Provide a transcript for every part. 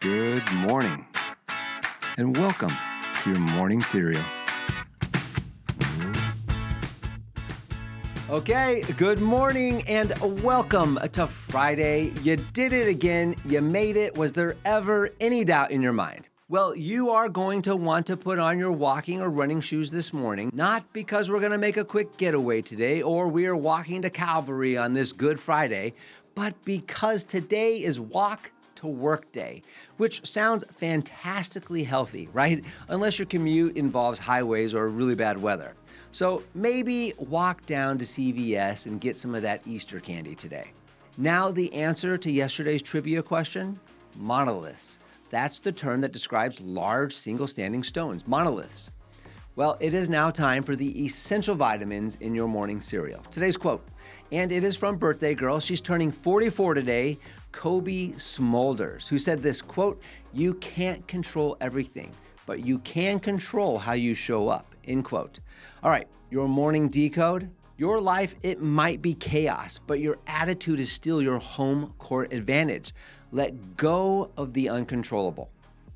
Good morning, and welcome to your morning cereal. Okay, good morning and welcome to Friday. You did it again. You made it. Was there ever any doubt in your mind? Well, you are going to want to put on your walking or running shoes this morning, not because we're going to make a quick getaway today or we are walking to Calvary on this Good Friday, but because today is Walk to Work Day, which sounds fantastically healthy, right? Unless your commute involves highways or really bad weather. So maybe walk down to CVS and get some of that Easter candy today. Now the answer to yesterday's trivia question, monoliths. That's the term that describes large single-standing stones, monoliths. Well, it is now time for the essential vitamins in your morning cereal. Today's quote, and it is from birthday girl. She's turning 44 today, Kobe Smulders, who said this, quote, "You can't control everything, but you can control how you show up," end quote. All right, your morning decode. Your life, it might be chaos, but your attitude is still your home court advantage. Let go of the uncontrollable.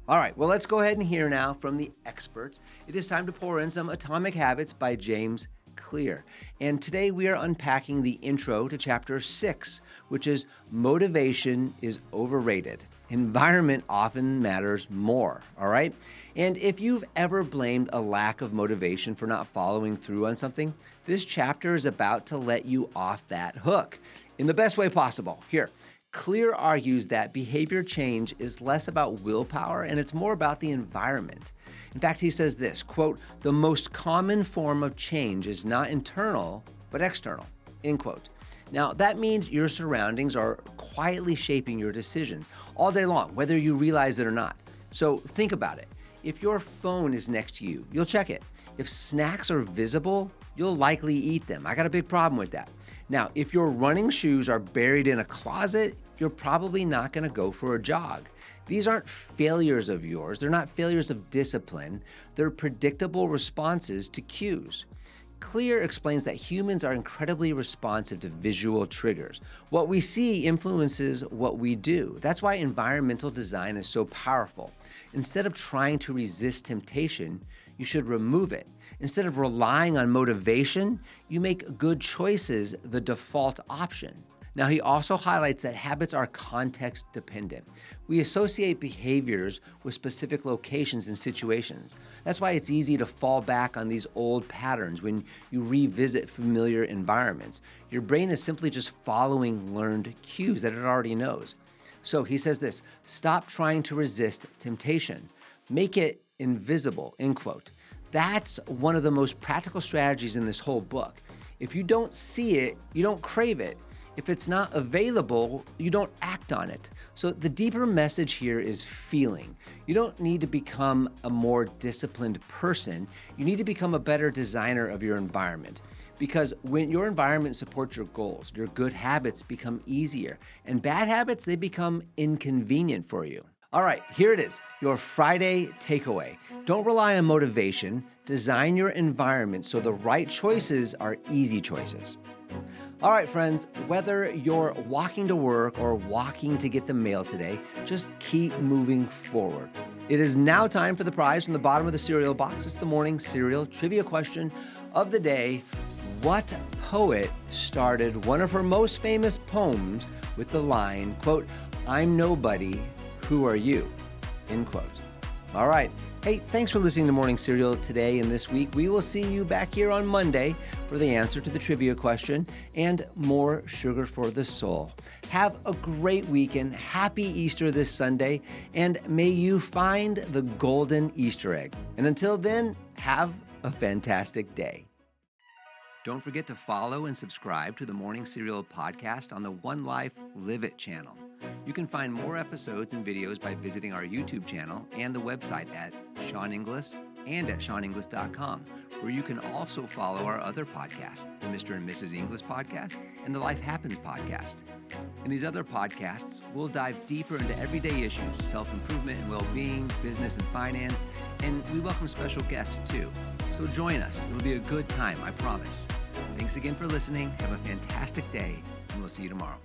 All right, well, let's go ahead and hear now from the experts. It is time to pour in some Atomic Habits by James Clear. And today we are unpacking the intro to chapter 6, which is Motivation is Overrated. Environment often matters more, all right? And if you've ever blamed a lack of motivation for not following through on something, this chapter is about to let you off that hook in the best way possible. Here, Clear argues that behavior change is less about willpower and it's more about the environment. In fact, he says this, quote, "The most common form of change is not internal, but external," end quote. Now, that means your surroundings are quietly shaping your decisions all day long, whether you realize it or not. So think about it. If your phone is next to you, you'll check it. If snacks are visible, you'll likely eat them. I got a big problem with that. Now, if your running shoes are buried in a closet, you're probably not going to go for a jog. These aren't failures of yours. They're not failures of discipline. They're predictable responses to cues. Clear explains that humans are incredibly responsive to visual triggers. What we see influences what we do. That's why environmental design is so powerful. Instead of trying to resist temptation, you should remove it. Instead of relying on motivation, you make good choices the default option. Now, he also highlights that habits are context dependent. We associate behaviors with specific locations and situations. That's why it's easy to fall back on these old patterns when you revisit familiar environments. Your brain is simply just following learned cues that it already knows. So he says this, stop trying to resist temptation. Make it invisible, end quote. That's one of the most practical strategies in this whole book. If you don't see it, you don't crave it. If it's not available, you don't act on it. So the deeper message here is feeling. You don't need to become a more disciplined person. You need to become a better designer of your environment. Because when your environment supports your goals, your good habits become easier. And bad habits, they become inconvenient for you. All right, here it is, your Friday takeaway. Don't rely on motivation. Design your environment so the right choices are easy choices. All right, friends, whether you're walking to work or walking to get the mail today, just keep moving forward. It is now time for the prize from the bottom of the cereal box. It's the morning cereal trivia question of the day. What poet started one of her most famous poems with the line, quote, "I'm nobody, who are you?" End quote. All right. Hey, thanks for listening to Morning Cereal today and this week. We will see you back here on Monday for the answer to the trivia question and more sugar for the soul. Have a great weekend. Happy Easter this Sunday, and may you find the golden Easter egg. And until then, have a fantastic day. Don't forget to follow and subscribe to the Morning Cereal podcast on the One Life Live It channel. You can find more episodes and videos by visiting our YouTube channel and the website at Sean Inglis and at SeanInglis.com, where you can also follow our other podcasts, the Mr. and Mrs. Inglis podcast and the Life Happens podcast. In these other podcasts, we'll dive deeper into everyday issues, self-improvement and well-being, business and finance, and we welcome special guests too. So join us. It'll be a good time, I promise. Thanks again for listening. Have a fantastic day, and we'll see you tomorrow.